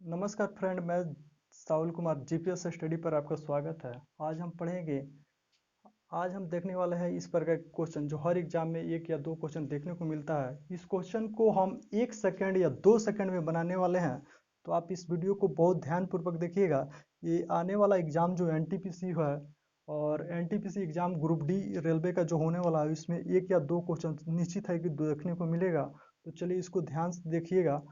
नमस्कार फ्रेंड, मैं साहुल Kumar GPS study पर आपका स्वागत है। आज हम पढ़ेंगे। आज हम देखने वाले हैं इस प्रकार के क्वेश्चन जो हर एग्जाम में एक या दो क्वेश्चन देखने को मिलता है। इस क्वेश्चन को हम 1 सेकंड या 2 सेकंड में बनाने वाले हैं, तो आप इस वीडियो को बहुत ध्यानपूर्वक देखिएगा। ये आने वाला एग्जाम जो एनटीपीसी है और NTPC exam group D railway का जो होने वाला है, इसमें एक या दो क्वेश्चन निश्चित है कि देखने को मिलेगा। तो चलिए इसको ध्यान से देखिएगा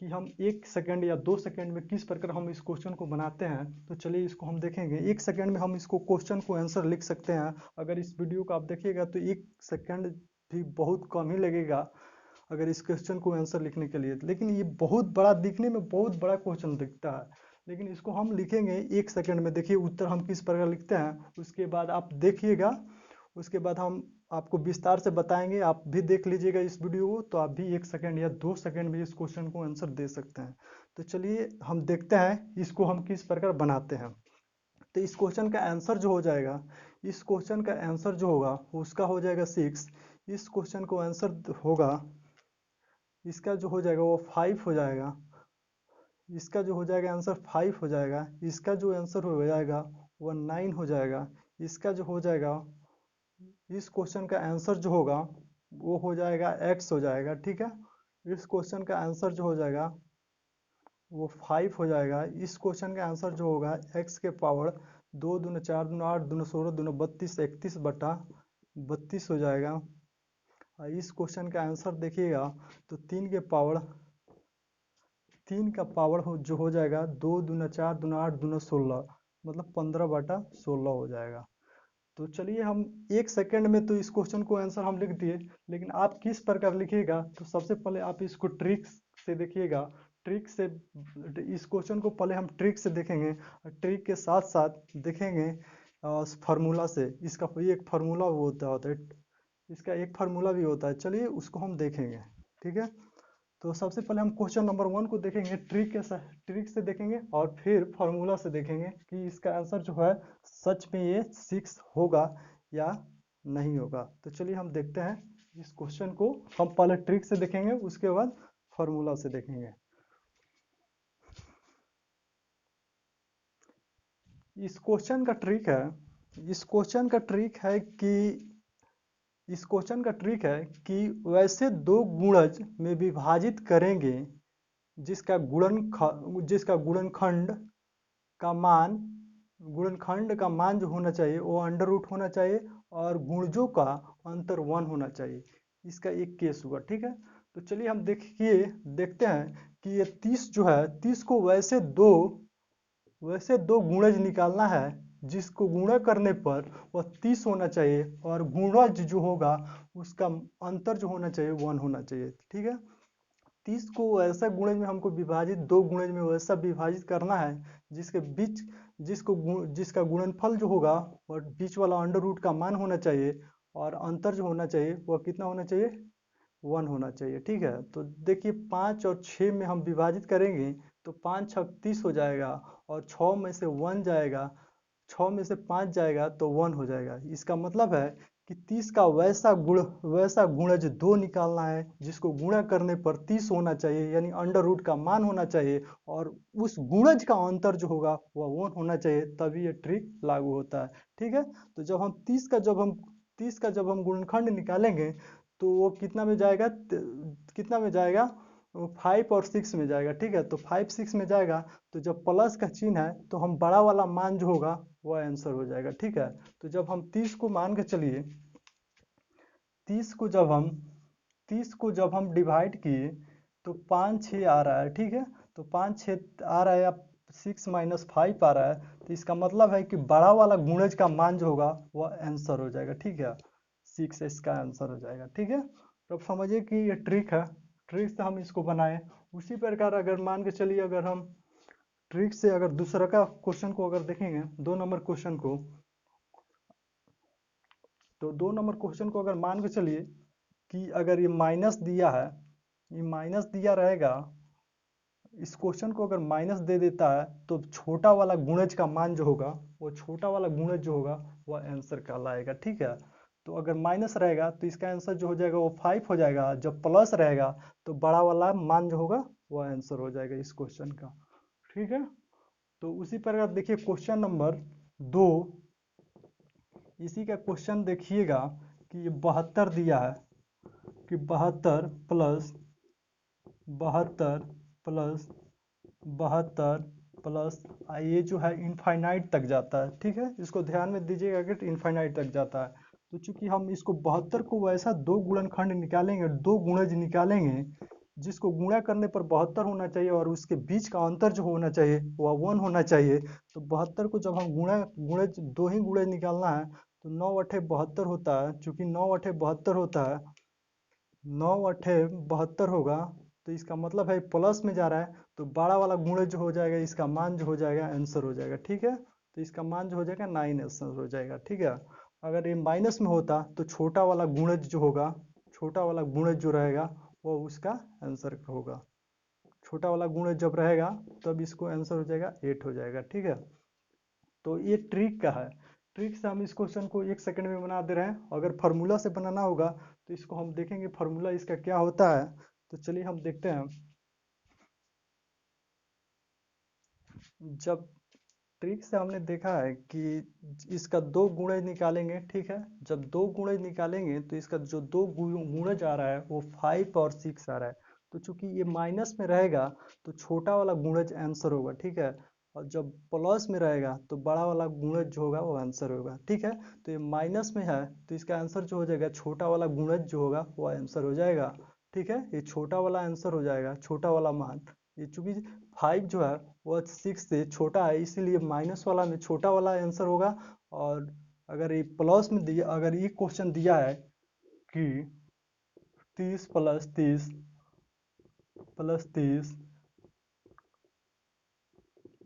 कि हम 1 सेकंड या 2 सेकंड में किस प्रकार हम इस क्वेश्चन को बनाते हैं। तो चलिए इसको हम देखेंगे। 1 सेकंड में हम इसको क्वेश्चन को आंसर लिख सकते हैं। अगर इस वीडियो को आप देखिएगा तो 1 सेकंड भी बहुत कम ही लगेगा अगर इस क्वेश्चन को आंसर लिखने के लिए। लेकिन ये बहुत बड़ा, दिखने में बहुत बड़ा क्वेश्चन दिखता है, लेकिन इसको हम लिखेंगे 1 सेकंड में। देखिए उत्तर हम किस प्रकार लिखते हैं, उसके बाद आप देखिएगा। उसके बाद हम आपको विस्तार से बताएंगे, आप भी देख लीजिएगा इस वीडियो को, तो आप भी 1 सेकंड या 2 सेकंड में इस क्वेश्चन को आंसर दे सकते हैं। तो चलिए हम देखते हैं इसको हम किस प्रकार बनाते हैं। तो इस क्वेश्चन का आंसर जो हो जाएगा, इस क्वेश्चन का आंसर जो होगा उसका हो जाएगा 6। इस क्वेश्चन को आंसर होगा, इसका जो हो जाएगा वो 5 हो जाएगा। इसका जो हो जाएगा आंसर 5 हो जाएगा। इसका जो आंसर हो जाएगा वो 9 हो जाएगा। इसका जो हो जाएगा, इस क्वेश्चन का आंसर जो होगा वो हो जाएगा x हो जाएगा। ठीक है, इस क्वेश्चन का आंसर जो हो जाएगा वो 5 हो जाएगा। इस क्वेश्चन का आंसर जो होगा x के पावर 2 दूना 4 दूना 8 दूना 16 दूना 32 31 बटा 32 हो जाएगा। और इस क्वेश्चन का आंसर देखिएगा तो 3 का पावर जो हो जाएगा 2 दूना 4 दूना 8 दूना 16, मतलब 15 बटा 16 हो जाएगा। तो चलिए हम 1 सेकंड में तो इस क्वेश्चन को आंसर हम लिख दिए, लेकिन आप किस प्रकार लिखिएगा तो सबसे पहले आप इसको ट्रिक से देखिएगा। ट्रिक से इस क्वेश्चन को पहले हम ट्रिक से देखेंगे और ट्रिक के साथ साथ देखेंगे फार्मूला से। इसका भी एक फार्मूला होता है, इसका एक फार्मूला भी होता है। चलिए उसको हम देखेंगे। ठीक है, तो सबसे पहले हम क्वेश्चन नंबर 1 को देखेंगे, ट्रिक से देखेंगे और फिर फार्मूला से देखेंगे कि इसका आंसर जो है सच में ये 6 होगा या नहीं होगा। तो चलिए हम देखते हैं इस क्वेश्चन को। हम पहले ट्रिक से देखेंगे, उसके बाद फार्मूला से देखेंगे। इस क्वेश्चन का ट्रिक है, इस क्वेश्चन का ट्रिक है कि इस क्वेश्चन का ट्रिक है कि वैसे दो गुणज में विभाजित करेंगे जिसका गुणनखंड का मान, गुणनखंड का मान जो होना चाहिए वो अंडर रूट होना चाहिए और गुणजों का अंतर 1 होना चाहिए। इसका एक केस हुआ। ठीक है, तो चलिए हम देखते हैं कि ये 30 जो है, 30 को वैसे दो गुणज निकालना है जिसको गुणा करने पर वह 30 होना चाहिए और गुणज जो होगा उसका अंतर जो होना चाहिए 1 होना चाहिए। ठीक है, 30 को ऐसा गुणज में हमको विभाजित, दो गुणज में वैसा विभाजित करना है जिसके बीच जिसका गुणनफल जो होगा और बीच वाला अंडर रूट का मान होना चाहिए और अंतर जो होना चाहिए वह कितना होना चाहिए, 1 होना चाहिए। ठीक है, तो देखिए 5 और 6 में हम विभाजित करेंगे तो 5 छक 30 हो जाएगा और 6 में से 1 जाएगा, 6 में से 5 जाएगा तो 1 हो जाएगा। इसका मतलब है कि 30 का वैसा गुणज 2 निकालना है जिसको गुणा करने पर 30 होना चाहिए, यानी अंडर रूट का मान होना चाहिए और उस गुणज का अंतर जो होगा वह 1 होना चाहिए, तभी ये ट्रिक लागू होता है। ठीक है, तो जब हम 30 का जब हम गुणनखंड निकालेंगे तो वो कितना में जाएगा, कितना में जाएगा, 5 और 6 में जाएगा। ठीक है, तो 5 6 में जाएगा तो जब प्लस का चिन्ह है तो हम बड़ा वाला मान जो होगा वह आंसर हो जाएगा। ठीक है, तो जब हम 30 को मान के चलिए, 30 को जब हम 30 को जब हम डिवाइड किए तो 5 6 आ रहा है। ठीक है, तो 5 6 आ रहा है या 6 माइनस 5 आ रहा है, तो इसका मतलब है कि बड़ा वाला गुणज का मान जो होगा वह आंसर हो जाएगा। ठीक है, 6 इसका आंसर हो जाएगा। ठीक है, तो अब समझिए कि ये ट्रिक है, ट्रिक से हम इसको बनाए। उसी प्रकार अगर मान के चलिए, अगर हम ट्रिक से अगर दूसरा का क्वेश्चन को अगर देखेंगे, 2 नंबर क्वेश्चन को, तो 2 नंबर क्वेश्चन को अगर मान के चलिए कि अगर ये माइनस दिया है, ये माइनस दिया रहेगा, इस क्वेश्चन को अगर माइनस दे देता है तो छोटा वाला गुणज का मान जो होगा, वो छोटा वाला गुणज जो होगा वह आंसर कहलाएगा। ठीक है, तो अगर माइनस रहेगा तो इसका आंसर जो हो जाएगा वो 5 हो जाएगा। जब प्लस रहेगा तो बड़ा वाला मान जो होगा वह आंसर हो जाएगा इस क्वेश्चन का। ठीक है। तो उसी प्रकार देखिए क्वेश्चन नंबर 2, इसी का क्वेश्चन देखिएगा कि ये 72 दिया है कि 72 प्लस 72 प्लस ये जो है इनफाइनाइट तक जाता है। ठीक है, इसको ध्यान में दीजिएगा कि इनफाइनाइट तक जाता है। तो चूंकि हम इसको 72 को वैसा दो गुणनखंड निकालेंगे, दो गुणज निकालेंगे जिसको गुणा करने पर 72 होना चाहिए और उसके बीच का अंतर जो होना चाहिए वह 1 होना चाहिए। तो 72 को जब हम गुणज दो ही गुणज निकालना है तो 9 अठे 72 होता है। चूंकि 9 अठे 72 होता है, 9 अठे 72 होगा, तो इसका मतलब है प्लस में जा रहा है तो बड़ा वाला गुणज जो हो जाएगा इसका मान जो हो जाएगा आंसर हो जाएगा। ठीक है, तो इसका मान जो हो जाएगा 9 आंसर हो जाएगा। ठीक है, अगर ये माइनस में होता तो छोटा वाला गुणज जो होगा, छोटा वाला गुणज जो रहेगा वो उसका आंसर होगा। छोटा वाला गुणज जब रहेगा तब इसको आंसर हो जाएगा 8 हो जाएगा। ठीक है, तो ये ट्रिक का है। ट्रिक से हम इस क्वेश्चन को 1 सेकंड में बना दे रहे हैं। अगर फार्मूला से बनाना होगा तो इसको हम देखेंगे फार्मूला इसका क्या होता है। तो चलिए हम देखते हैं। जब ट्रिक से हमने देखा है कि इसका दो गुणज निकालेंगे। ठीक है, जब दो गुणज निकालेंगे तो इसका जो दो गुणज आ रहा है वो 5 और 6 आ रहा है। तो चूंकि ये माइनस में रहेगा तो छोटा वाला गुणज आंसर होगा। ठीक है, और जब प्लस में रहेगा तो बड़ा वाला गुणज जो होगा वो आंसर होगा। ठीक है, तो ये माइनस में है तो इसका आंसर जो हो जाएगा छोटा वाला गुणज जो होगा वो आंसर हो जाएगा। ठीक है, ये छोटा वाला आंसर हो जाएगा, छोटा वाला मान। ये चूंकि 5 जो है वो 6 से छोटा है इसीलिए माइनस वाला में छोटा वाला आंसर होगा। और अगर ये प्लस में दिया, अगर ये क्वेश्चन दिया है कि 30 + 30 + 30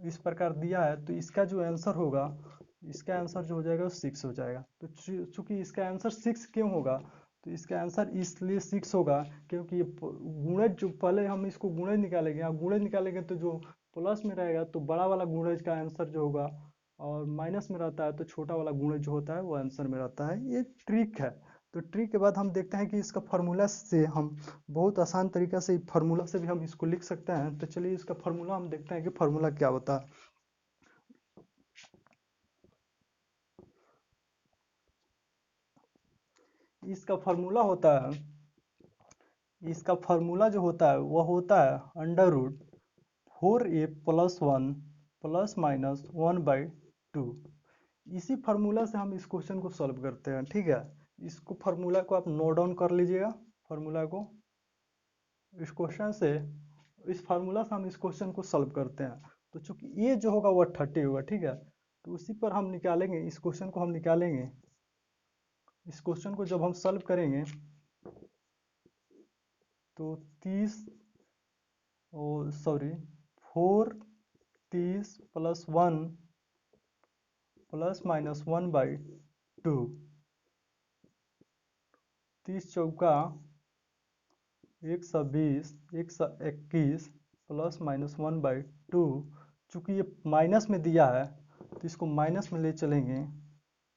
इस प्रकार दिया है तो इसका जो आंसर होगा, इसका आंसर जो हो जाएगा वो 6 हो जाएगा। तो चूंकि इसका आंसर 6 क्यों होगा, तो इसका आंसर इसलिए 6 होगा क्योंकि ये गुणज जो पहले हम इसको गुणज निकालेंगे, आप गुणज निकालेंगे तो जो प्लस में रहेगा तो बड़ा वाला गुणज का आंसर जो होगा, और माइनस में रहता है तो छोटा वाला गुणज जो होता है वो आंसर में रहता है। ये ट्रिक है। तो ट्रिक के बाद हम देखते हैं कि इसका फार्मूला से हम बहुत आसान तरीका से फार्मूला से भी हम इसको लिख सकते हैं। तो चलिए इसका फार्मूला हम देखते हैं कि फार्मूला क्या होता है। इसका फार्मूला होता है, इसका फार्मूला जो होता है वह होता है √4a+1 ± 1/2। इसी फार्मूला से हम इस क्वेश्चन को सॉल्व करते हैं। ठीक है, इसको फार्मूला को आप नोट डाउन कर लीजिएगा। फार्मूला को इस क्वेश्चन से, इस फार्मूला से हम इस क्वेश्चन को सॉल्व करते हैं। तो चूंकि ये जो होगा वह 30 होगा। ठीक है, तो उसी पर हम निकालेंगे, इस क्वेश्चन को हम निकालेंगे। इस क्वेश्चन को जब हम सॉल्व करेंगे तो 30 और सॉरी 4 30 + 1 ± 1/2। 30 चौका 120, 121 ± 1/2। चूंकि ये माइनस में दिया है तो इसको माइनस में ले चलेंगे।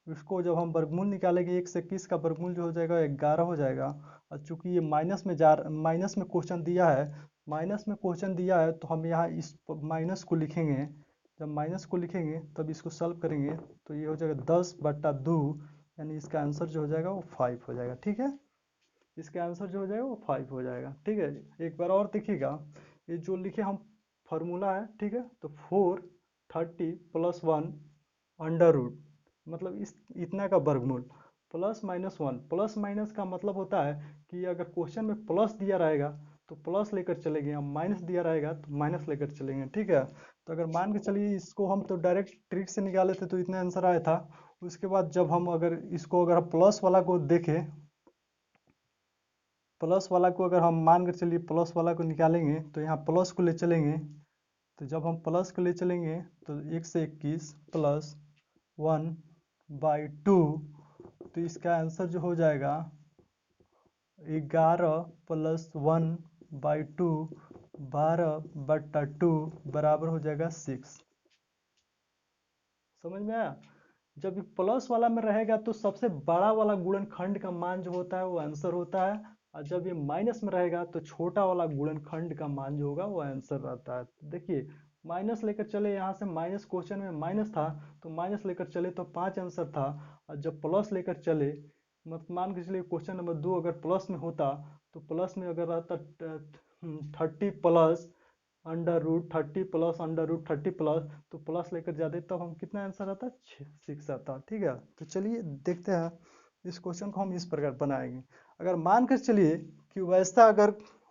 इसको जब हम वर्गमूल निकालेंगे 121 का वर्गमूल जो हो जाएगा 11 हो जाएगा। और चूंकि ये माइनस में क्वेश्चन दिया है, माइनस में क्वेश्चन दिया है तो हम यहाँ इस माइनस को लिखेंगे। जब माइनस को लिखेंगे तब इसको सॉल्व करेंगे तो ये हो जाएगा 10/2, यानी इसका आंसर जो हो जाएगा वो 5 हो जाएगा। ठीक है, इसका आंसर जो हो जाएगा वो 5 हो जाएगा। ठीक है, एक बार और देखिएगा, ये जो लिखे हम फॉर्मूला है। ठीक है, तो 4 30 + 1 अंडर रूट, मतलब इस इतना का वर्गमूल, +-1। प्लस माइनस का मतलब होता है कि अगर क्वेश्चन में प्लस दिया रहेगा तो प्लस लेकर चलेंगे, हम माइनस दिया रहेगा तो माइनस लेकर चलेंगे। ठीक है, तो अगर मान के चलिए इसको हम तो डायरेक्ट ट्रिक से निकाले थे तो इतना आंसर आया था। उसके बाद जब हम अगर इसको अगर प्लस वाला को देखें, प्लस वाला को अगर हम मान कर चलिए प्लस वाला को निकालेंगे तो यहाँ प्लस को ले चलेंगे। तो जब हम प्लस को ले चलेंगे तो 121 + 1/2, तो इसका आंसर जो हो जाएगा 11 + 1/2, 12/2 बराबर हो जाएगा 6। समझ में आया। जब ये प्लस वाला में रहेगा तो सबसे बड़ा वाला गुणनखंड का मान जो होता है वो आंसर होता है, और जब ये माइनस में रहेगा तो छोटा वाला गुणनखंड का मान जो होगा वो आंसर रहता है। देखिए माइनस लेकर चले, यहाँ से माइनस, क्वेश्चन में माइनस था तो माइनस लेकर चले तो 5 आंसर था। और जब प्लस लेकर चले, मतलब मान के चलिए क्वेश्चन नंबर 2 अगर प्लस में होता तो प्लस में अगर रहता 30 plus under root 30 plus under root 30 plus, तो प्लस लेकर जाते तब हम कितना आंसर आता, 6 आता। ठीक है, तो चलिए देखते हैं इस क्वेश्चन को हम इस प्रकार बनाएंगे। अगर मान कर चलिए कि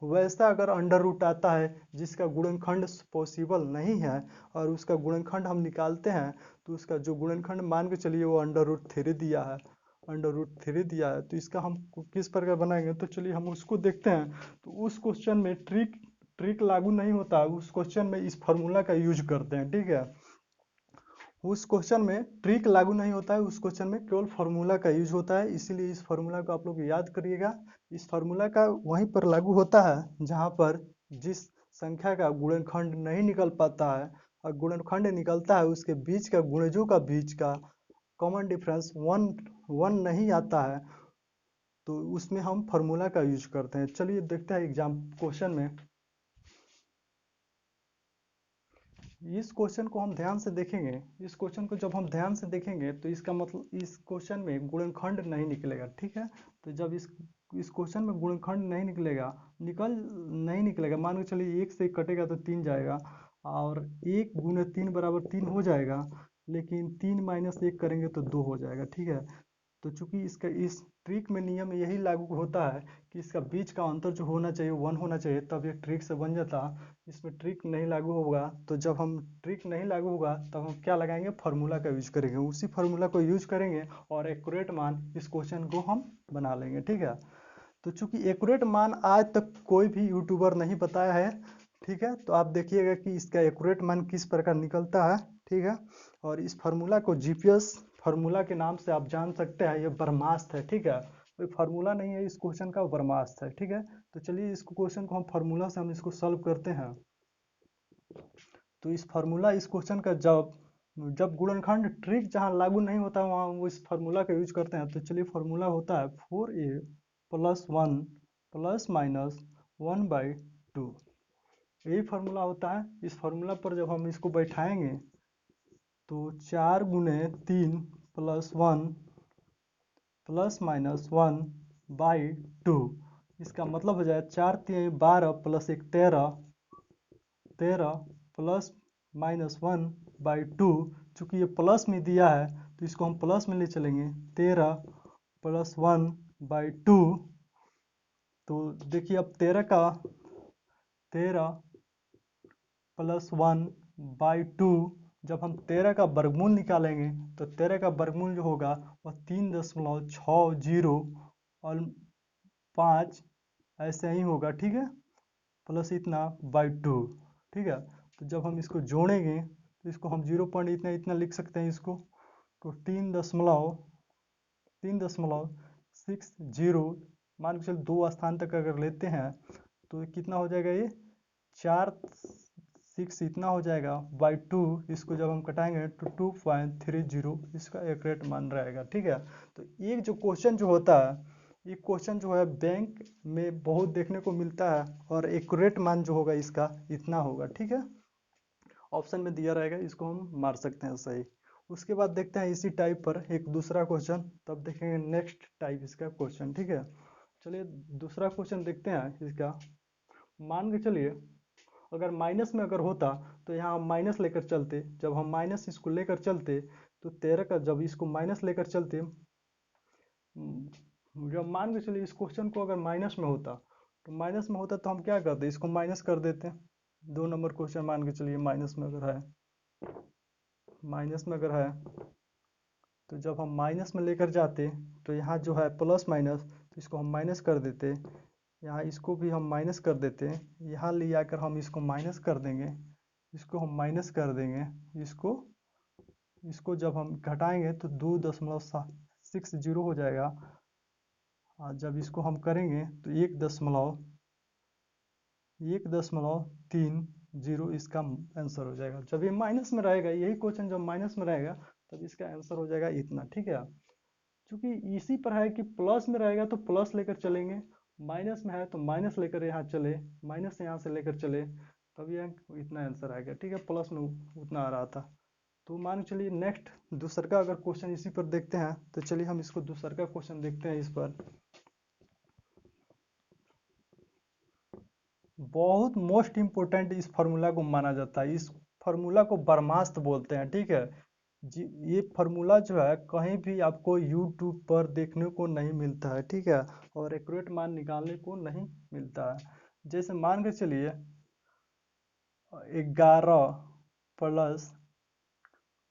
वैसा अगर अंडर रूट आता है जिसका गुणनखंड पॉसिबल नहीं है और उसका गुणनखंड हम निकालते हैं, तो उसका जो गुणनखंड मान के चलिए वो अंडर रूट 3 दिया है, अंडर रूट 3 दिया है, तो इसका हम किस प्रकार बनाएंगे, तो चलिए हम उसको देखते हैं। तो उस क्वेश्चन में ट्रिक लागू नहीं होता, उस क्वेश्चन में इस फार्मूला का यूज करते हैं। ठीक है, उस क्वेश्चन में ट्रिक लागू नहीं होता है, उस क्वेश्चन में केवल फार्मूला का यूज होता है, इसीलिए इस फार्मूला को आप लोग याद करिएगा। इस फार्मूला का वहीं पर लागू होता है जहां पर जिस संख्या का गुणनखंड नहीं निकल पाता है और गुणनखंड निकलता है उसके बीच का गुणजों का बीच का कॉमन डिफरेंस वन नहीं आता है, तो उसमें हम फार्मूला का यूज करते हैं। चलिए देखते हैं एग्जाम क्वेश्चन में। इस क्वेश्चन को हम ध्यान से देखेंगे, इस क्वेश्चन को जब हम ध्यान से देखेंगे तो इसका मतलब इस क्वेश्चन में गुणनखंड नहीं निकलेगा। ठीक है, तो जब इस क्वेश्चन में गुणनखंड नहीं निकलेगा, मान के चलिए 1 से कटेगा तो 3 जाएगा और 1 गुने 3 बराबर 3 हो जाएगा, लेकिन 3 माइनस 1 करेंगे तो 2 हो जाएगा। ठीक है, तो चूंकि इसका इस ट्रिक में नियम यही लागू होता है कि इसका बीच का अंतर जो होना चाहिए 1 होना चाहिए, तब ये ट्रिक से बन जाता। इसमें ट्रिक नहीं लागू होगा, तो जब हम ट्रिक नहीं लागू होगा तब हम क्या लगाएंगे, फार्मूला का यूज करेंगे, उसी फार्मूला को यूज करेंगे और एक्यूरेट मान इस क्वेश्चन को हम बना लेंगे। ठीक है, तो चूंकि एक्यूरेट मान आज तक कोई भी यूट्यूबर नहीं बताया है, ठीक है, तो आप देखिएगा कि इसका एक्यूरेट मान किस प्रकार निकलता है। ठीक है, और इस फार्मूला को जीपीएस फार्मूला के नाम से आप जान सकते हैं, ये ब्रह्मास्त्र है। ठीक है, कोई फार्मूला नहीं है इस क्वेश्चन का, ब्रह्मास्त्र है। ठीक है, तो चलिए इस क्वेश्चन को हम फार्मूला से हम इसको सॉल्व करते हैं। तो इस क्वेश्चन का जब जब गुणनखंड ट्रिक जहां लागू नहीं होता वहां वो इस फार्मूला का यूज करते हैं। तो चलिए फार्मूला होता है 4a प्लस 1 प्लस माइनस 1/2, यही फार्मूला होता है। इस फार्मूला पर जब हम इसको बैठाएंगे तो 4 गुने 3 प्लस 1 प्लस माइनस 1/2, इसका मतलब हो जाए 4 3 12 प्लस 1 13 प्लस माइनस 1/2। चूंकि ये प्लस में दिया है तो इसको हम प्लस में ले चलेंगे, 13 प्लस 1/2। तो देखिए अब 13 प्लस 1/2, जब हम 13 का वर्गमूल निकालेंगे तो 13 का वर्गमूल जो होगा वह 3.60 और 5 ऐसे ही होगा। ठीक है, प्लस इतना बाई 2। ठीक है, तो जब हम इसको जोड़ेंगे तो इसको हम 0 पॉइंट इतना इतना लिख सकते हैं इसको, तो 3.60 मान के चल 2 स्थान तक अगर लेते हैं तो कितना हो जाएगा, ये 4 6 इतना हो जाएगा बाई 2। इसको जब हम कटाएंगे तो 2.30 इसका एक्यूरेट मान रहेगा। ठीक है, तो एक जो क्वेश्चन जो होता है, ये क्वेश्चन जो है बैंक में बहुत देखने को मिलता है और एक्यूरेट मान जो होगा इसका इतना होगा। ठीक है, ऑप्शन में दिया रहेगा, इसको हम मार सकते हैं सही। उसके बाद देखते हैं इसी टाइप पर एक दूसरा क्वेश्चन, तब देखेंगे नेक्स्ट टाइप इसका क्वेश्चन। ठीक है, चलिए दूसरा क्वेश्चन देखते हैं इसका। मान के चलिए अगर माइनस में अगर होता तो यहाँ माइनस लेकर चलते, जब हम माइनस इसको लेकर चलते तो 13 का जब इसको माइनस लेकर चलते, जब मान के चलिए इस क्वेश्चन को अगर माइनस में होता तो हम क्या करते, इसको माइनस कर देते। 2 नंबर क्वेश्चन मान के चलिए माइनस में अगर है तो जब हम माइनस में लेकर जाते तो यहाँ जो है प्लस माइनस, तो इसको हम माइनस कर देते, यहाँ इसको भी हम माइनस कर देते, यहाँ ले आकर हम इसको माइनस कर देंगे, इसको हम माइनस कर देंगे, इसको जब हम घटाएंगे तो 2.60 हो जाएगा। और जब इसको हम करेंगे तो 1.30 इसका आंसर हो जाएगा। जब ये माइनस में रहेगा, यही क्वेश्चन जब माइनस में रहेगा तब इसका आंसर हो जाएगा इतना। ठीक है, क्योंकि इसी पर है कि प्लस में रहेगा तो प्लस लेकर चलेंगे, माइनस में है तो माइनस लेकर यहाँ चले, माइनस यहाँ से लेकर चले, तब यह इतना आंसर आ गया, ठीक है, प्लस में उतना आ रहा था। तो मान के चलिए नेक्स्ट दूसरा का अगर क्वेश्चन इसी पर देखते हैं, तो चलिए हम इसको दूसरा का क्वेश्चन देखते हैं। इस पर बहुत मोस्ट इम्पोर्टेंट इस फार्मूला को माना जाता है, इस फार्मूला को बरमास्त बोलते हैं, ठीक है जी। ये फार्मूला जो है कहीं भी आपको यूट्यूब पर देखने को नहीं मिलता है, ठीक है, और एक्यूरेट मान निकालने को नहीं मिलता है। जैसे मान के चलिए 11 प्लस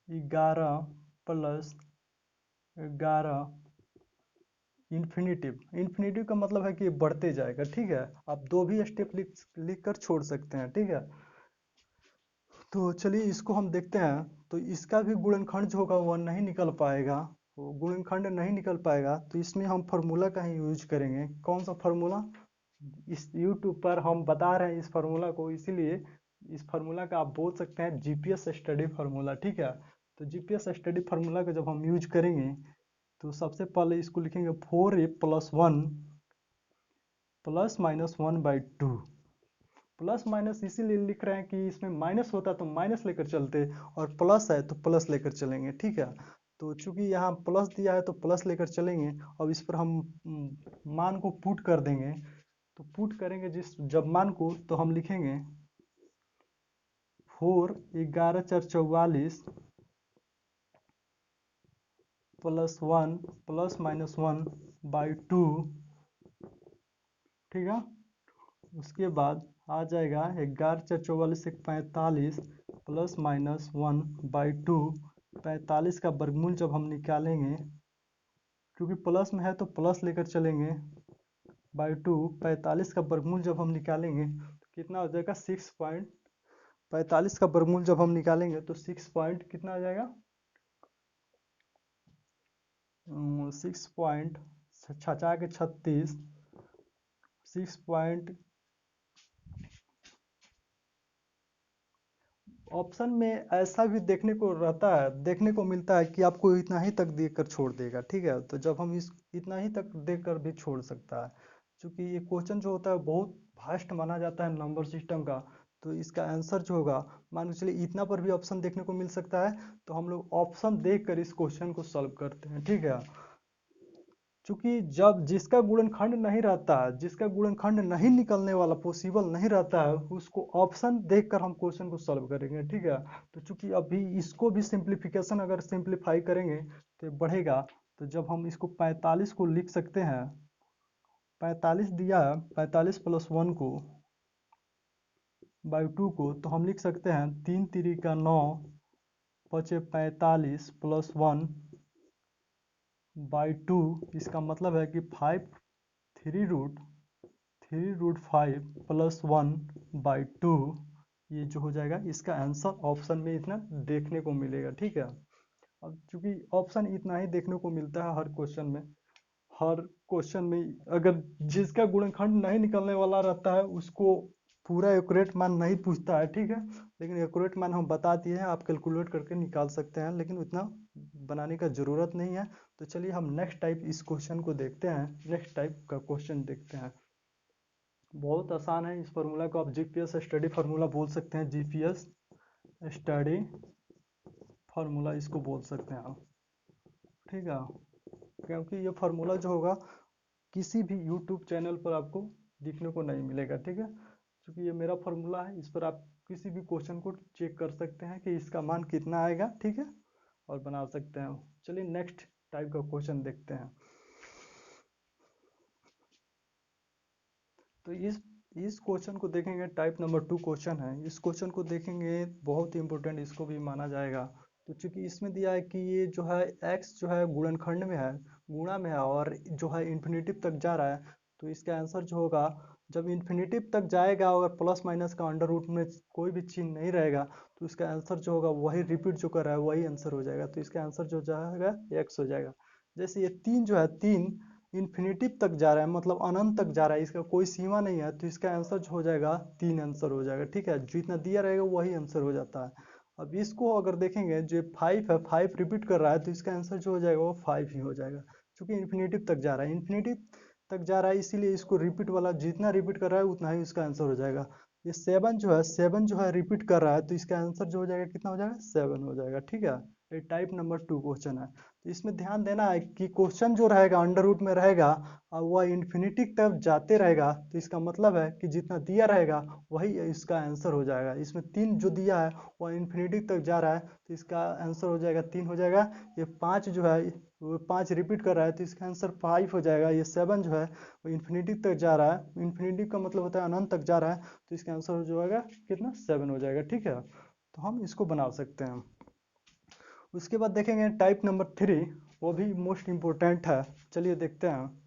11 इन्फिनिटिव का मतलब है कि बढ़ते जाएगा, ठीक है। आप दो भी स्टेप लिख कर छोड़ सकते हैं, ठीक है। तो चलिए इसको हम देखते हैं। तो इसका भी गुणनखंड जो होगा वह नहीं निकल पाएगा, वो गुणनखंड नहीं निकल पाएगा, तो इसमें हम फार्मूला का ही यूज करेंगे। कौन सा फार्मूला? इस यूट्यूब पर हम बता रहे हैं इस फार्मूला को, इसीलिए इस फार्मूला का आप बोल सकते हैं जीपीएस स्टडी फार्मूला, ठीक है। तो जीपीएस स्टडी फार्मूला का जब हम यूज करेंगे, तो सबसे पहले इसको लिखेंगे 4a + 1 ± 1/2। प्लस माइनस इसीलिए लिख रहे हैं कि इसमें माइनस होता तो माइनस लेकर चलते, और प्लस है तो प्लस लेकर चलेंगे, ठीक है। तो चूंकि यहाँ प्लस दिया है तो प्लस लेकर चलेंगे। अब इस पर हम मान को पुट कर देंगे। तो पुट करेंगे जब मान को, तो हम लिखेंगे 4 11 4 44 + 1 ± 1/2, ठीक है। उसके बाद आ जाएगा 11 4 44 1 45 ± 1/2। 45 का वर्गमूल जब हम निकालेंगे, क्योंकि प्लस में है तो प्लस लेकर चलेंगे, /2। 45 का वर्गमूल जब हम निकालेंगे तो कितना हो जाएगा 45 का वर्गमूल जब हम निकालेंगे तो 6 पॉइंट कितना आ जाएगा, 6 पॉइंट 36 6 पॉइंट। ऑप्शन में ऐसा भी देखने को रहता है, देखने को मिलता है कि आपको इतना ही तक देकर छोड़ देगा, ठीक है। तो जब हम इस इतना ही तक देकर भी छोड़ सकता है, क्योंकि ये क्वेश्चन जो होता है बहुत भास्ट माना जाता है नंबर सिस्टम का। तो इसका आंसर जो होगा, मान के चलिए इतना पर भी ऑप्शन देखने को मिल सकता है, तो हम लोग ऑप्शन देख कर इस क्वेश्चन को सॉल्व करते हैं, ठीक है। चूंकि जब जिसका गुणनखंड नहीं रहता है, जिसका गुणनखंड नहीं निकलने वाला, पॉसिबल नहीं रहता है, उसको ऑप्शन देखकर हम क्वेश्चन को सॉल्व करेंगे, ठीक है। तो चूंकि अभी इसको भी सिंप्लीफिकेशन अगर सिंप्लीफाई करेंगे तो बढ़ेगा। तो जब हम इसको 45 को लिख सकते हैं, 45 दिया है, 45 + 1 को /2 को, तो हम लिख सकते हैं 3 3 का 9 5 45 + 1/2। इसका मतलब है कि 5 3√5 + 1/2, ये जो हो जाएगा इसका आंसर ऑप्शन में इतना देखने को मिलेगा, ठीक है। अब चूंकि ऑप्शन इतना ही देखने को मिलता है हर क्वेश्चन में अगर जिसका गुणनखंड नहीं निकलने वाला रहता है उसको पूरा एक्यूरेट मान नहीं पूछता है, ठीक है। लेकिन एक्यूरेट मान हम बता दिए हैं, आप कैलकुलेट करके निकाल सकते हैं, लेकिन उतना बनाने का ज़रूरत नहीं है। तो चलिए हम नेक्स्ट टाइप इस क्वेश्चन को देखते हैं, नेक्स्ट टाइप का क्वेश्चन देखते हैं। बहुत आसान है, इस फार्मूला को आप जीपीएस स्टडी फार्मूला बोल सकते हैं, जीपीएस स्टडी फार्मूला इसको बोल सकते हैं आप, ठीक है। क्योंकि ये फार्मूला जो होगा किसी भी यूट्यूब चैनल पर आपको दिखने को नहीं मिलेगा, ठीक है। क्योंकि ये मेरा फार्मूला है, इस पर आप किसी भी क्वेश्चन को चेक कर सकते हैं कि इसका मान कितना आएगा, ठीक है, और बना सकते हैं। चलिए नेक्स्ट टाइप का क्वेश्चन देखते हैं। तो इस क्वेश्चन को देखेंगे, टाइप नंबर 2 क्वेश्चन है। इस क्वेश्चन को देखेंगे, बहुत ही इंपॉर्टेंट इसको भी माना जाएगा। तो चूंकि इसमें दिया है कि ये जो है x जो है गुणनखंड में है, गुणा में है, और जो है इन्फिनेटिव तक जा रहा है, तो इसका आंसर जो होगा जब इन्फिनेटिव तक जाएगा और प्लस माइनस का अंडर रूट में कोई भी चिन्ह नहीं रहेगा, तो इसका आंसर जो होगा वही रिपीट जो कर रहा है वही आंसर हो जाएगा। तो इसका आंसर जो जाएगा x हो जाएगा। जैसे ये 3 जो है 3 इन्फिनेटिव तक जा रहा है, मतलब अनंत तक जा रहा है, इसका कोई सीमा नहीं है, तो इसका आंसर जो हो जाएगा 3 आंसर हो जाएगा, ठीक है। जितना दिया रहेगा वही आंसर हो जाता है। अब इसको अगर देखेंगे, जो 5 है 5 रिपीट कर रहा है, तो इसका आंसर जो हो जाएगा वो 5 ही हो जाएगा, क्योंकि इन्फिनेटिव तक जा रहा है, इन्फिनेटिव तक जा रहा है, इसीलिए इसको रिपीट वाला जितना रिपीट कर रहा है उतना ही इसका आंसर हो जाएगा। ये 7 जो है 7 जो है रिपीट कर रहा है, तो इसका आंसर जो हो जाएगा कितना हो जाएगा 7 हो जाएगा। ठीक है, ये टाइप नंबर 2 क्वेश्चन है। तो इसमें ध्यान देना है कि क्वेश्चन जो रहेगा अंडर रूट में रहेगा और वह इन्फिनिटी तक जाते रहेगा, तो इसका मतलब है कि जितना दिया रहेगा वही इसका आंसर हो जाएगा। इसमें 3 जो दिया है वह इन्फिनिटी तक जा रहा है, तो इसका आंसर हो जाएगा 3 हो जाएगा। ये 5 जो है वो 5 रिपीट कर रहा है, तो इसका आंसर 5 हो जाएगा। ये 7 जो है वो इन्फिनिटी तक जा रहा है, इन्फिनिटी का मतलब होता है अनंत तक जा रहा है, तो इसका आंसर जो होगा कितना 7 हो जाएगा। ठीक है, तो हम इसको बना सकते हैं। उसके बाद देखेंगे टाइप नंबर 3, वो भी मोस्ट इम्पोर्टेंट है। चलिए देखते हैं।